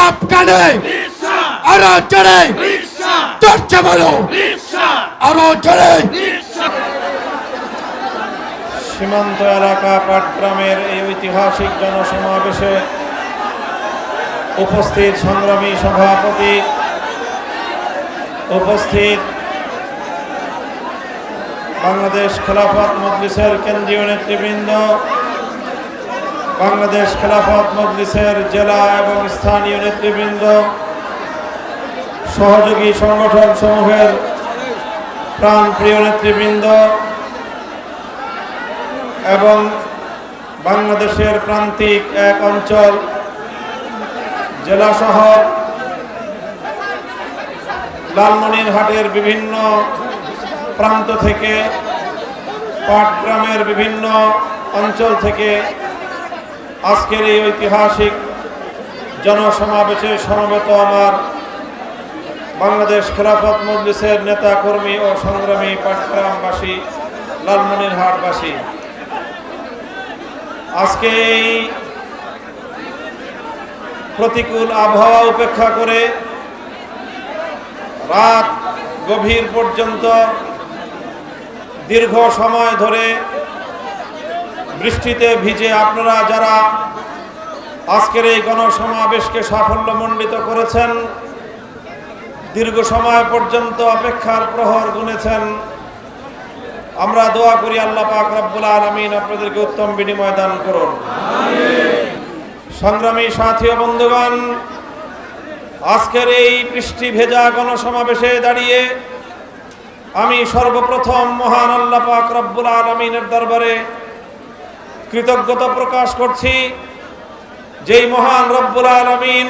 সব কানে আরো জোরে চর্চা বলো আরো জোরে। সীমান্ত এলাকা পাটগ্রামের এই ঐতিহাসিক জনসমাবেশে উপস্থিত সংগ্রামী সভাপতি, উপস্থিত বাংলাদেশ খেলাফত মজলিসের কেন্দ্রীয় নেতৃবৃন্দ, বাংলাদেশ খেলাফত মজলিসের জেলা এবং স্থানীয় নেতৃবৃন্দ, সহযোগী সংগঠন সমূহের প্রাণপ্রিয় নেতৃবৃন্দ এবং বাংলাদেশের প্রান্তিক এক অঞ্চল, জেলা শহর লালমনিরহাটের বিভিন্ন প্রান্ত থেকে, পাটগ্রামের বিভিন্ন অঞ্চল থেকে আজকের এই ঐতিহাসিক জনসমাবেশে সমবেত আমার বাংলাদেশ খেলাফত মজলিসের নেতা কর্মী ও সংগ্রামী পাটগ্রামবাসী, লালমনিরহাটবাসী, আজকে এই প্রতিকূল আবহাওয়া উপেক্ষা করে রাত গভীর পর্যন্ত দীর্ঘ সময় ধরে বৃষ্টিতে ভিজে আপনারা যারা আজকের এই গণসমাবেশকে সাফল্যমণ্ডিত করেছেন, দীর্ঘ সময় পর্যন্ত অপেক্ষার প্রহর গুনেছেন, আমরা দোয়া করি আল্লাহ পাক রব্বুল আলামিন আপনাদেরকে উত্তম বিনিময় দান করুন। সংগ্রামী সাথী ও বন্ধুগণ, আজকের এই বৃষ্টি ভেজা গণসমাবেশে দাঁড়িয়ে আমি সর্বপ্রথম মহান আল্লাহ পাক রব্বুল আলামিনের দরবারে কৃতজ্ঞতা প্রকাশ করছি, যেই মহান রব্বুল আলামিন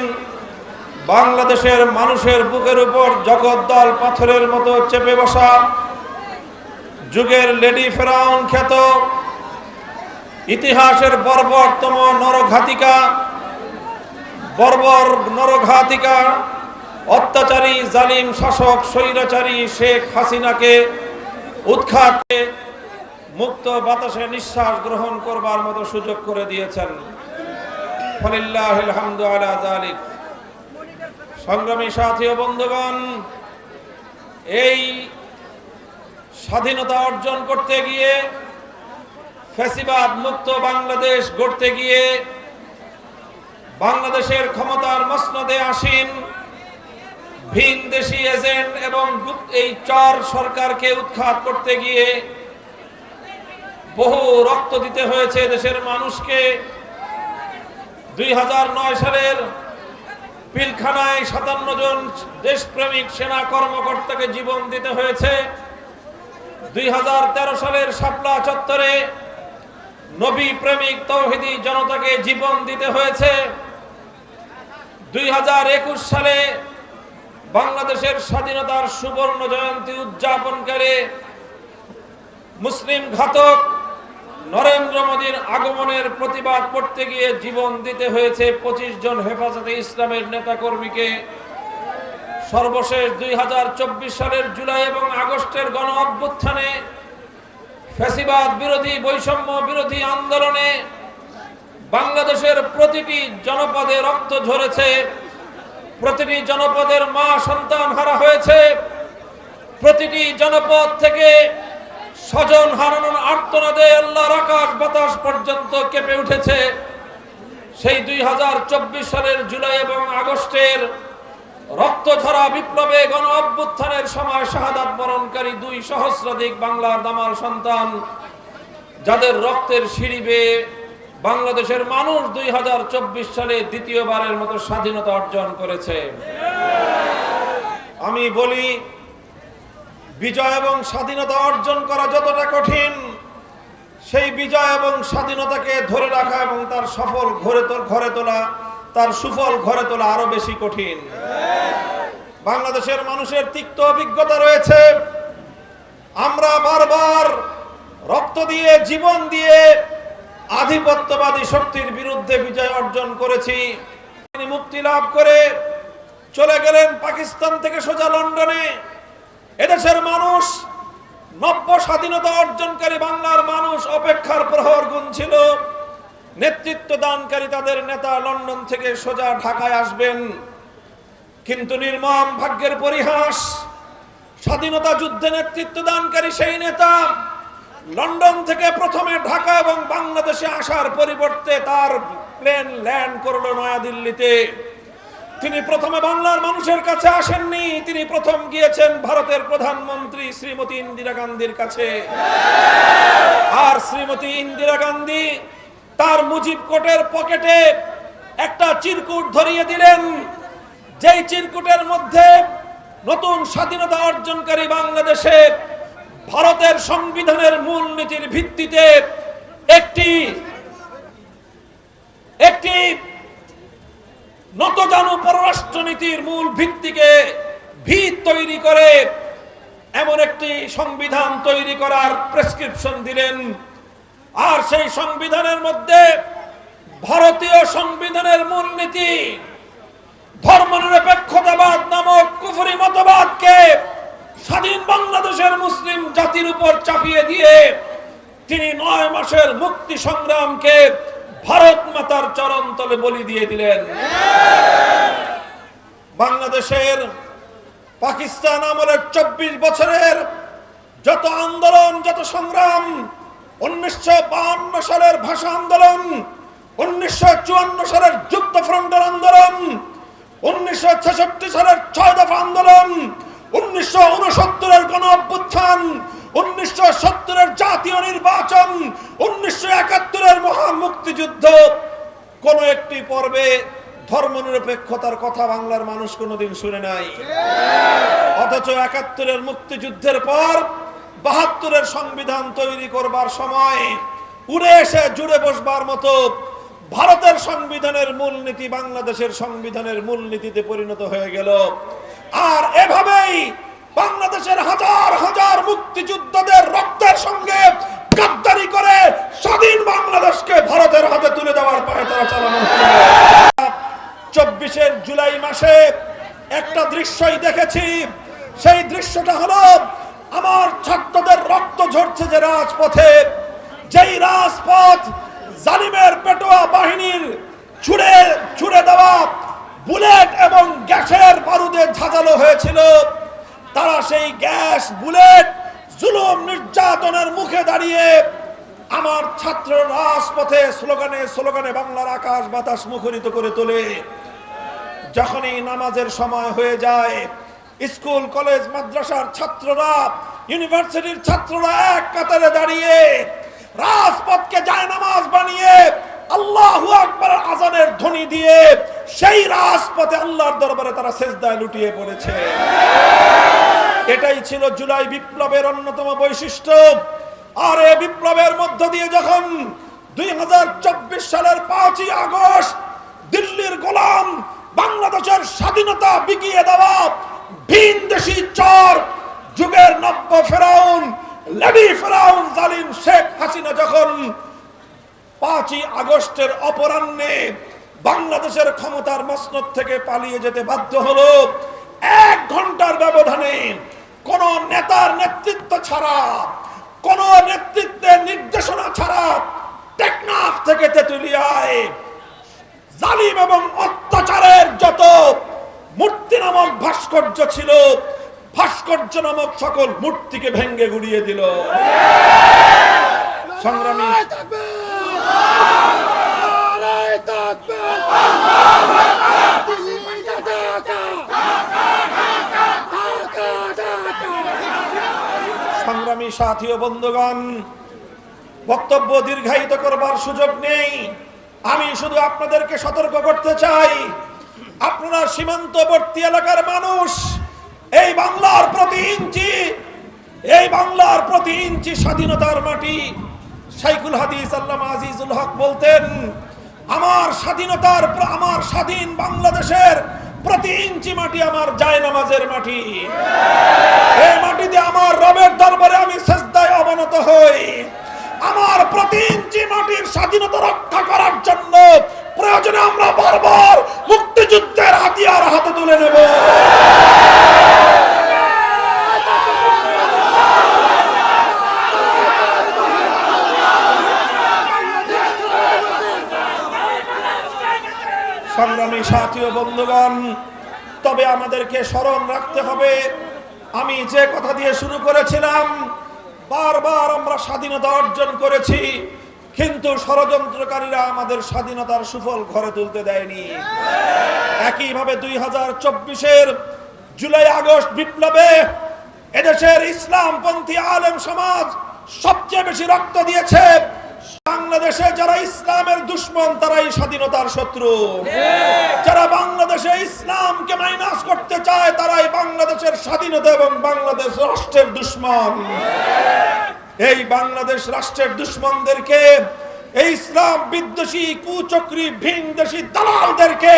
বাংলাদেশের মানুষের বুকের উপর জগদ্দল পাথরের মতো চেপে বসা যুগের লেডি ফেরাউন খ্যাত ইতিহাসের বর্বরতম নরঘাতিকা অত্যাচারী জালিম শাসক স্বৈরাচারী শেখ হাসিনাকে উৎখাত করে মুক্ত বাতাসে নিঃশ্বাস গ্রহণ করবার মতো সুযোগ করে দিয়েছেন। ফালিল্লাহিল হামদু আলা যালিক। সংগ্রামী সাথী ও বন্ধুগণ, এই স্বাধীনতা অর্জন করতে গিয়ে, ফ্যাসিবাদ মুক্ত বাংলাদেশ গড়তে গিয়ে, বাংলাদেশের ক্ষমতার মসনদে আসীন ভিনদেশী এজেন্ট এবং এই চর সরকারকে উৎখাত করতে গিয়ে বহু রক্ত দিতে হয়েছে দেশের মানুষকে। 2009 সালের পিলখানায় 57 জন দেশপ্রেমিক সেনা কর্মকর্তাকে জীবন দিতে হয়েছে। 2013 সালের শাপলা চত্বরে নবী প্রেমিক তৌহিদি জনতাকে জীবন দিতে হয়েছে। 2021 সালে বাংলাদেশের স্বাধীনতার সুবর্ণ জয়ন্তী উদযাপনকারী মুসলিম ঘাতক নরেন্দ্র মোদীর আগমনের প্রতিবাদ করতে গিয়ে জীবন দিতে হয়েছে 25 জন হেফাজতে ইসলামের নেতাকর্মীকে। সর্বশেষ 2024 সালের জুলাই এবং আগস্টের গণ অভ্যুত্থানে ফ্যাসিবাদ বিরোধী, বৈষম্য বিরোধী আন্দোলনে বাংলাদেশের প্রতিটি জনপদে রক্ত ঝরেছে, প্রতিটি জনপদের মা সন্তান হারা হয়েছে, প্রতিটি জনপদ থেকে স্বজন হারানোর আর্তনাদে আল্লাহর আকাশ বাতাস পর্যন্ত কেঁপে উঠেছে। সেই 2024 সালের জুলাই এবং আগস্টের রক্তঝরা বিপ্লবে গণ অভ্যুত্থানের সময় শাহাদাত বরণকারী 2 সহস্রাধিক বাংলার দামাল সন্তান, যাদের রক্তের সিঁড়ি বেয়ে বাংলাদেশের মানুষ 2024 সালে দ্বিতীয়বারের মতো স্বাধীনতা অর্জন করেছে। আমি বলি, বিজয় এবং স্বাধীনতা অর্জন করা যতটা কঠিন, সেই বিজয় এবং স্বাধীনতাকে ধরে রাখা এবং তার সফল ঘরে তোলা, তার সুফল ঘরে তোলা আরো বেশি কঠিন। বাংলাদেশের মানুষের তিক্ত অভিজ্ঞতা রয়েছে। আমরা বারবার রক্ত দিয়ে, জীবন দিয়ে আধিপত্যবাদী শক্তির বিরুদ্ধে বিজয় অর্জন করেছি। তিনি মুক্তি লাভ করে চলে গেলেন পাকিস্তান থেকে সোজা লন্ডনে। এদেশের মানুষ, নব্য স্বাধীনতা অর্জনকারী বাংলার মানুষ অপেক্ষার প্রহর গুনছিল নেতৃত্ব দানকারী তাদের নেতা লন্ডন থেকে সোজা ঢাকায় আসবেন, কিন্তু নির্মম ভাগ্যের পরিহাস, স্বাধীনতা যুদ্ধে নেতৃত্ব দানকারী সেই নেতা লন্ডন থেকে প্রথমে ঢাকা এবং বাংলাদেশে আসার পরিবর্তে তার প্লেন ল্যান্ড করলো নয়াদিল্লিতে। তিনি প্রথমে বাংলার মানুষের কাছে আসেননি, তিনি প্রথম গিয়েছেন ভারতের প্রধানমন্ত্রী শ্রীমতী ইন্দিরা গান্ধীর কাছে। আর শ্রীমতী ইন্দিরা গান্ধী তার মুজিব কোটের পকেটে একটা চিরকুট ধরিয়ে দিলেন, যেই চিরকুটের মধ্যে নতুন স্বাধীনতা অর্জনকারী বাংলাদেশে ভারতের সংবিধানের মূলনীতির ভিত্তিতে একটি নতজানু পররাষ্ট্রনীতির মূল ভিত্তিকে ভিত তৈরি করে এমন একটি সংবিধান তৈরি করার প্রেসক্রিপশন দিলেন। আর সেই সংবিধানের মধ্যে ভারতীয় সংবিধানের মূলনীতি ধর্মনিরপেক্ষতাবাদ নামক কুফরি মতবাদকে স্বাধীন বাংলাদেশের মুসলিম জাতির উপর চাপিয়ে দিয়ে তিনি 9 মাসের মুক্তি সংগ্রামকে ভারত মাতার চরণ তলে বলি দিয়ে দিলেন। বাংলাদেশের পাকিস্তান আমলের 24 বছরের যত আন্দোলন, যত সংগ্রাম, 1952 সালের ভাষা আন্দোলন, 1954 সালের যুক্ত ফ্রন্টের আন্দোলন, 1966 সালের 6 দফা আন্দোলন, 1969 গণ অভ্যুত্থান, 1970 জাতীয় নির্বাচন, 1971 মহা মুক্তিযুদ্ধ, কোন একটি পর্বে ধর্মনিরপেক্ষতার কথা বাংলার মানুষ কোনোদিন শুনে নাই। অথচ 71 মুক্তিযুদ্ধের পর 72 সংবিধান তৈরি করবার সময় উড়ে এসে জুড়ে বসবার মতো ভারতের সংবিধানের মূলনীতি বাংলাদেশের সংবিধানের মূলনীতিতে পরিণত হয়ে গেল। আর এভাবেই বাংলাদেশের হাজার হাজার মুক্তিযোদ্ধাদের রক্তের সঙ্গে গাদ্দারি করে স্বাধীন বাংলাদেশকে ভারতের হাতে তুলে দেওয়ার পায়তারা চালানো হলো। 24 জুলাই মাসে একটা দৃশ্যই দেখেছি, সেই দৃশ্যটা হলো আমার ছাত্রদের রক্ত ঝরছে যে রাজপথে, যেই রাজপথ জালিমের পেটোয়া বাহিনীর ছুড়ে দেওয়া বুলেট এবং গ্যাসের বারুদে ঝাঁঝালো হয়েছিল। তারা সেই গ্যাস, বুলেট, জুলুম নির্যাতনের মুখে দাঁড়িয়ে আমার ছাত্র রাজপথে স্লোগানে স্লোগানে বাংলার আকাশ বাতাস মুখরিত করে তোলে। যখনই নামাজের সময় হয়ে যায়, স্কুল কলেজ মাদ্রাসার ছাত্ররা, ইউনিভার্সিটির ছাত্ররা এক কাতারে দাঁড়িয়ে রাজপথকে জায়নামাজ বানিয়ে আল্লাহু আকবার আজানের ধ্বনি দিয়ে সেই রাজপথে আল্লাহর দরবারে তারা সেজদায় লুটিয়ে পড়েছে। এটাই ছিল জুলাই বিপ্লবের অন্যতম বৈশিষ্ট্য। আর এই বিপ্লবের মধ্য দিয়ে যখন 2024 সালের 5ই আগস্ট দিল্লির গোলাম বাংলাদেশের স্বাধীনতা বিকিয়ে দেওয়া ভিনদেশী চর যুগের নব্য ফেরাউন, লেডি ফেরাউন জালিম শেখ হাসিনা যখন 5ই আগস্টের অপরাহ্নে বাংলাদেশের ক্ষমতার মসনদ থেকে পালিয়ে যেতে বাধ্য হলো, 1 ঘন্টার ব্যবধানে কোন নেতার নেতৃত্ব ছাড়া, কোন নেতৃত্বের নির্দেশনা ছাড়া টেকনাফ থেকে তেতুলিয়ায় জালিম এবং অত্যাচারের যত মূর্তি নামক ভাস্কর্য ছিল, ভাস্কর্য নামক সকল মূর্তিকে ভেঙ্গে গুড়িয়ে দিল। সংগ্রামী সংগ্রামী সাথী ও বন্ধুগণ, বক্তব্য দীর্ঘায়িত করবার সুযোগ নেই। আমি শুধু আপনাদেরকে সতর্ক করতে চাই, আপনারা সীমান্তবর্তী এলাকার মানুষ, এই বাংলার প্রতি ইঞ্চি স্বাধীনতার মাটি। শাইখুল হাদিস আল্লামা আজিজুল হক বলতেন, আমার স্বাধীন বাংলাদেশের প্রতি ইঞ্চি মাটি আমার জায়নামাজের মাটি। এই মাটিতে আমার রবের দরবারে আমি সিজদায় অবনত হই। আমার প্রতি ইঞ্চি মাটির স্বাধীনতা রক্ষা করার জন্য প্রয়োজনে আমরা বারবার মুক্তিযুদ্ধের হাতিয়ার হাতে তুলে নেব। বন্ধুগণ, তবে আমাদেরকে স্মরণ রাখতে হবে, আমি যে কথা দিয়ে শুরু করেছিলাম, বারবার আমরা স্বাধীনতা অর্জন করেছি, কিন্তু ষড়যন্ত্রকারীরা আমাদের স্বাধীনতার সুফল ঘরে তুলতে দেয়নি। একইভাবে 2024-এর জুলাই আগস্ট বিপ্লবে এদেশের ইসলামপন্থী আলেম সমাজ সবচেয়ে বেশি রক্ত দিয়েছে। বাংলাদেশে যারা ইসলামের দুশমন তারাই স্বাধীনতার শত্রু। যারা বাংলাদেশে ইসলামকে মাইনাস করতে চায় তারাই বাংলাদেশের স্বাধীনতা এবং বাংলাদেশ রাষ্ট্রের দুশমন। এই বাংলাদেশ রাষ্ট্রের দুশমনদেরকে, এই ইসলাম বিদ্বেষী কুচক্রী ভিনদেশী দালালদেরকে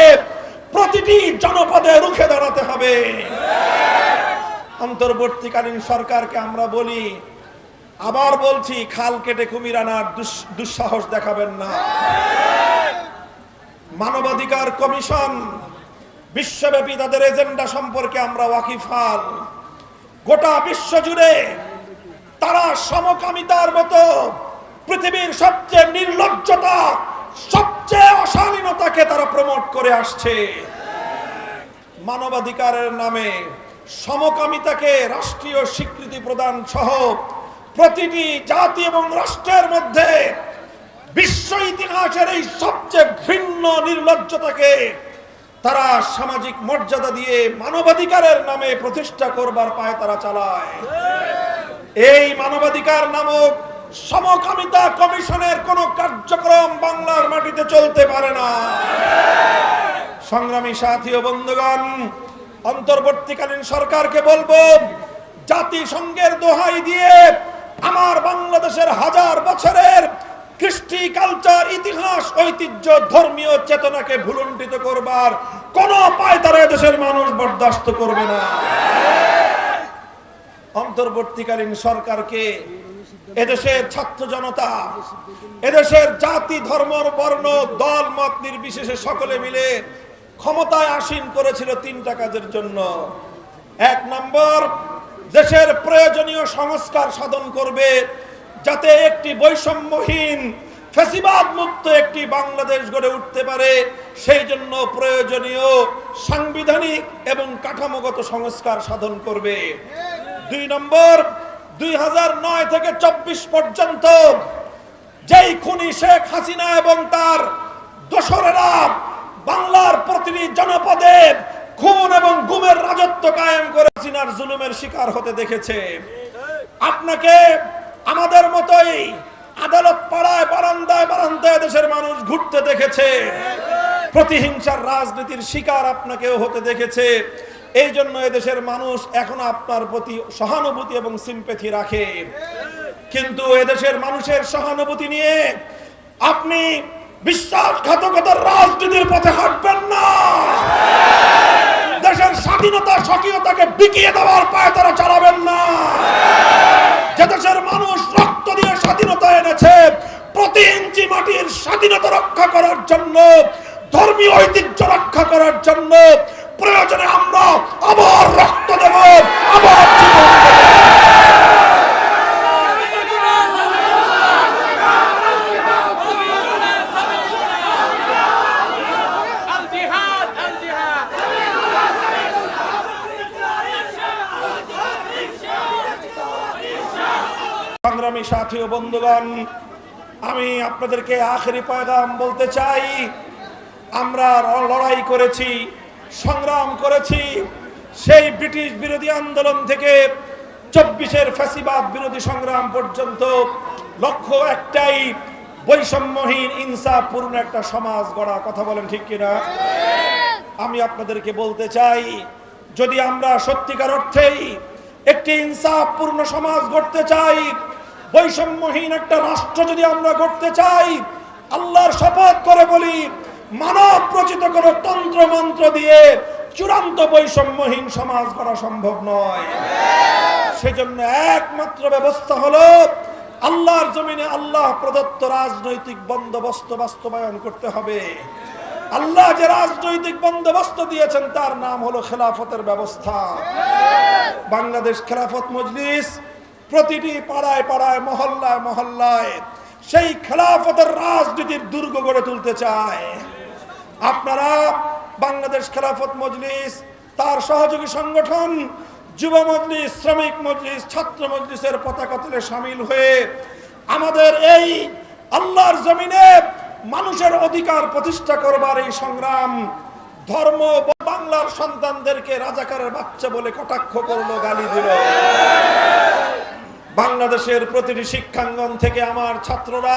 প্রতিটি জনপদে রুখে দাঁড়াতে হবে। অন্তর্বর্তীকালীন সরকারকে আমরা বলি, আবার বলছি, খাল কেটে কুমির আনার দুঃসাহস দেখাবেন না। মানবাধিকার কমিশন বিশ্বব্যাপী তাদের এজেন্ডা সম্পর্কে আমরা ওয়াকিফাল। গোটা বিশ্ব জুড়ে তারা সমকামিতার মতো পৃথিবীর সবচেয়ে নির্লজ্জতা, সবচেয়ে অশালীনতাকে তারা প্রমোট করে আসছে। মানবাধিকারের নামে সমকামিতাকে রাষ্ট্রীয় স্বীকৃতি প্রদান সহ প্রতিটি জাতি এবং রাষ্ট্রের মধ্যে বিশ্ব ইতিহাসের এই সবচেয়ে ঘৃণ্য নির্লজ্জতাকে তারা সামাজিক মর্যাদা দিয়ে মানবাধিকারের নামে প্রতিষ্ঠা করবার পায় তারা চালায়। এই মানবাধিকার নামক সমকামিতা কমিশনের কোন কার্যক্রম বাংলার মাটিতে চলতে পারে না। সংগ্রামী সাথী ও বন্ধুগণ, অন্তর্বর্তীকালীন সরকারকে বলবো, জাতিসংঘের দোহাই দিয়ে আমার বাংলাদেশের হাজার বছরের কৃষ্টি, কালচার, ইতিহাস, ঐতিহ্য, ধর্মীয় চেতনাকে ভুলুণ্ঠিত করবার কোন পায়তারা দেশের মানুষ বরদাস্ত করবে না। অন্তর্বর্তীকালীন সরকারকে এদেশের ছাত্র জনতা, এদেশের জাতি, ধর্ম, বর্ণ, দল, মত নির্বিশেষে সকলে মিলে ক্ষমতায় আসীন করেছিল তিনটা কাজের জন্য। এক নম্বর, দেশের প্রয়োজনীয় সংস্কার সাধন করবে, যাতে একটি বৈষম্যহীন ফ্যাসিবাদ মুক্ত একটি বাংলাদেশ গড়ে উঠতে পারে। সেই জন্য প্রয়োজনীয় সাংবিধানিক এবং কাঠামোগত সংস্কার সাধন করবে। দুই নম্বর, 2009 থেকে 24 পর্যন্ত যেই খুনি শেখ হাসিনা এবং তার দোসরেরা বাংলার প্রতিটি জনপদে খুন এবং গুমের রাজত্ব কায়েম করে হাসিনার জুলুমের শিকার হতে দেখেছে। আপনাকে আমাদের মতোই আদালত পাড়ায়, বারান্দায় বারান্দায় দেশের মানুষ ঘুরতে দেখেছে। প্রতিহিংসার রাজনীতির শিকার আপনাকেও হতে দেখেছে। এই জন্য এদেশের মানুষ এখন আপনার প্রতি সহানুভূতি এবং সিম্প্যাথি রাখে। কিন্তু এদেশের মানুষের সহানুভূতি নিয়ে আপনি বিশ্বাসঘাতকতার রাজনীতির পথে হাঁটবেন না। দেশের স্বাধীনতা, স্বকীয়তাকে বিকিয়ে দেওয়ার পায়ে তারা চালাবেন না। যে দেশের মানুষ রক্ত দিয়ে স্বাধীনতা এনেছে, প্রতি ইঞ্চি মাটির স্বাধীনতা রক্ষা করার জন্য, ধর্মীয় ঐতিহ্য রক্ষা করার জন্য প্রয়োজনে আমরা আবার রক্ত দেব, আবার জীবন সংগ্রামী সাথী ও বন্ধুগণ, আমি আপনাদেরকে আখেরি পয়গাম বলতে চাই। আমরা লড়াই করেছি, সংগ্রাম করেছি, সেই ব্রিটিশ বিরোধী আন্দোলন থেকে 24-এর ফ্যাসিবাদ বিরোধী সংগ্রাম পর্যন্ত লক্ষ্য একটাই, বৈষম্যহীন ইনসাফপূর্ণ একটা সমাজ গড়া। কথা বলেন ঠিক কিনা? আমি আপনাদেরকে বলতে চাই, যদি আমরা সত্যিকার অর্থেই একটি ইনসাফপূর্ণ সমাজ গড়তে চাই, বৈষম্যহীন একটা রাষ্ট্র যদি আমরা গড়তে চাই, আল্লাহর শপথ করে বলি, মানব রচিত কোনো তন্ত্র মন্ত্র দিয়ে চূড়ান্ত বৈষম্যহীন সমাজ গড়া সম্ভব নয়। সেজন্য একমাত্র ব্যবস্থা হলো আল্লাহর জমিনে আল্লাহ প্রদত্ত রাজনৈতিক বন্দোবস্ত বাস্তবায়ন করতে হবে। আল্লাহ যে রাজনৈতিক বন্দোবস্ত দিয়েছেন তার নাম হলো খেলাফতের ব্যবস্থা। বাংলাদেশ খেলাফত মজলিস প্রতিটি পাড়ায় পাড়ায়, মহল্লায় মহল্লায় সেই খেলাফতের রাজনীতির দুর্গ গড়ে তুলতে চায়। আপনারা বাংলাদেশ খেলাফত মজলিস, তার সহযোগী সংগঠন যুব মজলিস, শ্রমিক মজলিস, ছাত্র মজলিসের পতাকা তুলে সামিল হয়ে আমাদের এই আল্লাহর জমিনে মানুষের অধিকার প্রতিষ্ঠা করবার এই সংগ্রাম, ধর্ম বাংলার সন্তানদেরকে রাজাকারের বাচ্চা বলে কটাক্ষ করলো, গালি দিল। বাংলাদেশের প্রতিটি শিক্ষাঙ্গন থেকে আমার ছাত্ররা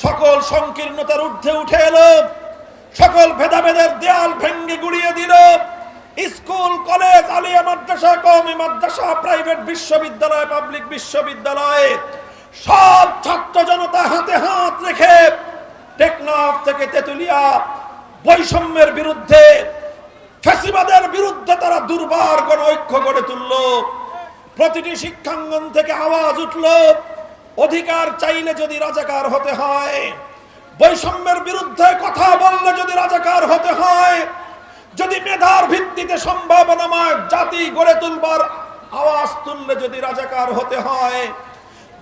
সকল সংকীর্ণতার ঊর্ধ্বে উঠে এলো, সকল ভেদাভেদের দেয়াল ভেঙ্গে গুড়িয়ে দিল। স্কুল, কলেজ, আলিয়া মাদ্রাসা, কওমি মাদ্রাসা, প্রাইভেট বিশ্ববিদ্যালয়, পাবলিক বিশ্ববিদ্যালয়, সব ছাত্র জনতা হাতে হাত রেখে টেকনাফ থেকে তেতুলিয়া বৈষম্যের বিরুদ্ধে, ফ্যাসিবাদের বিরুদ্ধে তারা দুর্বার গণ ঐক্য গড়ে তুলল। প্রতিটি শিক্ষাঙ্গন থেকে আওয়াজ উঠল, অধিকার চাইলে যদি রাজাকার হতে হয়, বৈষম্যের বিরুদ্ধে কথা বললে যদি রাজাকার হতে হয়, যদি মেধার ভিত্তিতে সম্ভাবনাময় জাতি গড়ে তুলবার আওয়াজ তুললে যদি রাজাকার হতে হয়,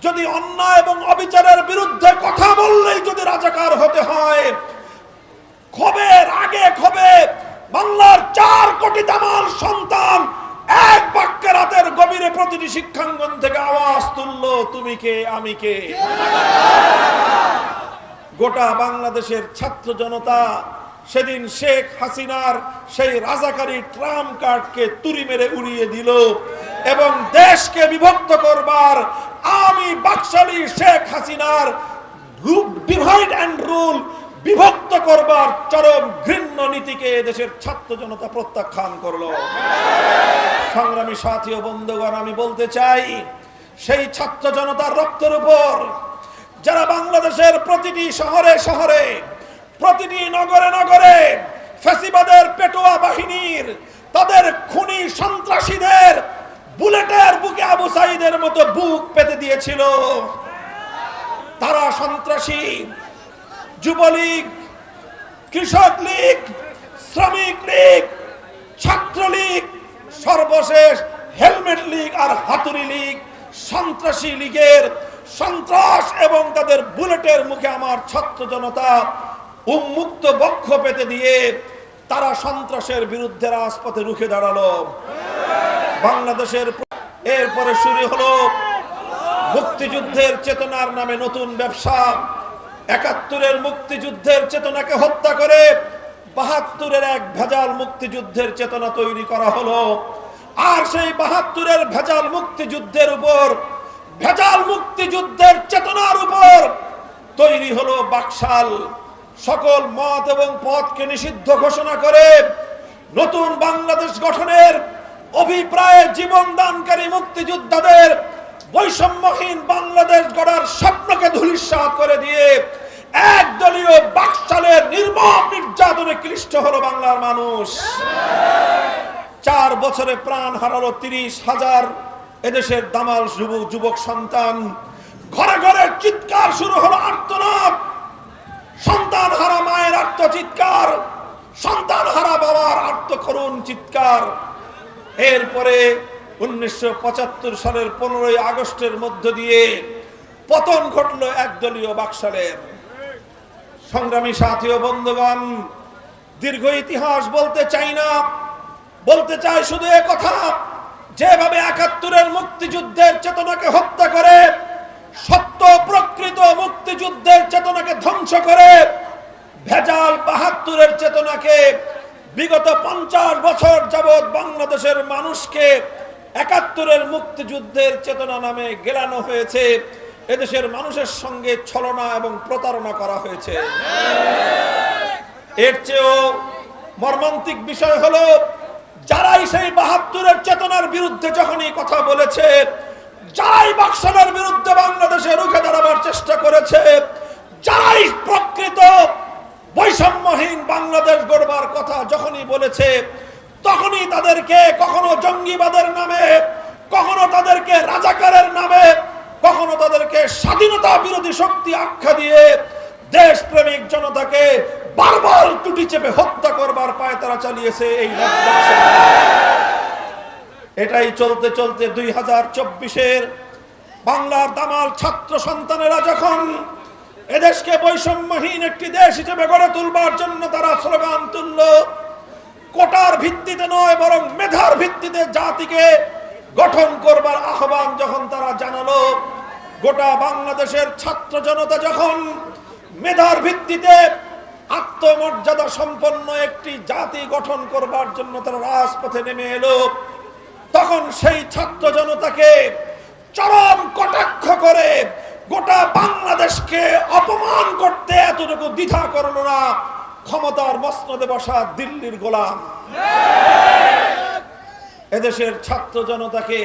যদি অন্যায় এবং অবিচারের বিরুদ্ধে কথা বললেই যদি রাজাকার হতে হয়, ক্ষোভের আগে ক্ষোভে বাংলার 4 কোটি দামাল সন্তান এক বাক্যে রাতের গভীরে প্রতিটি শিক্ষাঙ্গন থেকে আওয়াজ তুললো, তুমি কে, আমি কে। গোটা বাংলাদেশের ছাত্র জনতা সেদিন শেখ হাসিনার সেই রাজাকারী ট্রাম্প কার্ডকে তুড়ি মেরে উড়িয়ে দিল এবং দেশকে বিভক্ত করবার আমি বাকশালী শেখ হাসিনার ডিভাইড অ্যান্ড রুল, বিভক্ত করবার চরম ঘৃণ্য নীতিকে দেশের ছাত্র জনতা প্রত্যাখ্যান করলো। সংগ্রামী সাথী ও বন্ধুগণ, আমি বলতে চাই, সেই ছাত্র জনতার রক্তের উপর যারা বাংলাদেশের প্রতিটি শহরে শহরে, প্রতিটি নগরে নগরে ফ্যাসিবাদের পেটোয়া বাহিনীর, তাদের খুনি সন্ত্রাসীদের বুলেটের বুকে আবু সাইদের মতো বুক পেতে দিয়েছিল, তারা সন্ত্রাসী যুবলীগ, কৃষক লীগ, শ্রমিক লীগ, ছাত্রলীগ, সর্বশেষ হেলমেট লীগ আর হাতুড়ি লীগ, সন্ত্রাসী লীগের সন্ত্রাস এবং তাদের বুলেটের মুখে আমার ছাত্র জনতা উন্মুক্ত বক্ষ পেতে দিয়ে তারা সন্ত্রাসের বিরুদ্ধে রাজপথে রুখে দাঁড়ালো। বাংলাদেশের এরপরে শুরু হলো মুক্তিযুদ্ধের চেতনার নামে নতুন ব্যবসা। ৭১-এর মুক্তিযুদ্ধের চেতনাকে হত্যা করে ৭২-এর এক ভেজাল মুক্তিযুদ্ধের চেতনা তৈরি করা হলো। আর সেই ৭২-এর ভেজাল মুক্তিযুদ্ধের উপর, ভেজাল মুক্তিযুদ্ধের চেতনার উপর তৈরি হলো বাকশাল। সকল মত এবং পথকে নিষিদ্ধ ঘোষণা করে নতুন বাংলাদেশ গঠনের অভিপ্রায়ে জীবনদানকারী মুক্তিযোদ্ধাদের বৈষম্যহীন বাংলাদেশ গড়ার স্বপ্নকে ধূলিসাৎ করে দিয়ে একদলীয় বাকশালের নির্মম নির্যাতনে ক্লিষ্ট হলো বাংলার মানুষ। 4 বছরে প্রাণ হারালো 30,000 এদেশের দামাল যুবক সন্তান। ঘরে ঘরে চিৎকার শুরু হলো, আর্তনাদ, সন্তান হারা মায়ের আর্তচিৎকার, সন্তান হারা বাবার আর্তকরুণ চিৎকার। এরপরে 1975 সালের 15ই আগস্টের মধ্য দিয়ে পতন ঘটল একদলীয় বাকশালের। সংগ্রামী সাথী ও বন্ধুগণ, দীর্ঘ ইতিহাস বলতে চাই না, বলতে চাই শুধু এ কথা, যেভাবে ৭১-এর মুক্তিযুদ্ধের চেতনাকে হত্যা করে, সত্য প্রকৃত মুক্তিযুদ্ধের চেতনাকে ধ্বংস করে, ভেজাল ৭২-এর চেতনাকে বিগত 50 বছর যাবৎ বাংলাদেশের মানুষকে ৭১-এর মুক্তিযুদ্ধের চেতনা নামে গেলানো হয়েছে। এদেশের মানুষের সঙ্গে ছলনা এবং প্রতারণা করা হয়েছে। এর চেয়েও মর্মান্তিক বিষয় হলো, যারাই সেই ৭২-এর চেতনার বিরুদ্ধে যখনই কথা বলেছে, যারাই বাকশালের বিরুদ্ধে বাংলাদেশে রুখে দাঁড়াবার চেষ্টা করেছে, যারাই প্রকৃত বৈষম্যহীন বাংলাদেশ গড়বার কথা যখনই বলেছে, তখনই তাদেরকে কখনো জঙ্গিবাদের নামে, কখনো তাদেরকে রাজাকারের নামে, কখনো তাদেরকে স্বাধীনতা বিরোধী শক্তি আখ্যা দিয়ে দেশপ্রেমিক জনতাকে বারবার টুটি চেপে হত্যা করবার পায়তারা চালিয়েছে এই এটাই চলতে চলতে 2024-এর বাংলার দামাল ছাত্র সন্তানেরা যখন এদেশকে বৈষম্যহীন একটি দেশ হিসেবে গড়ে তুলবার জন্য তারা স্লোগান তুলল, কোটার ভিত্তিতে নয় বরং মেধার ভিত্তিতে জাতিকে গঠন করবার আহ্বান যখন তারা জানালো, গোটা বাংলাদেশের ছাত্র জনতা যখন মেধার ভিত্তিতে আত্মমর্যাদা সম্পন্ন একটি জাতি গঠন করবার জন্য তারা রাজপথে নেমে এলো, তখন সেই ছাত্র জনতাকে চরম কটাক্ষ করে গোটা বাংলাদেশকে অপমান করতে এতটুকু দ্বিধা করলো না ক্ষমতার মসনদে বসা দিল্লির গোলাম। এদেশের ছাত্র জনতাকে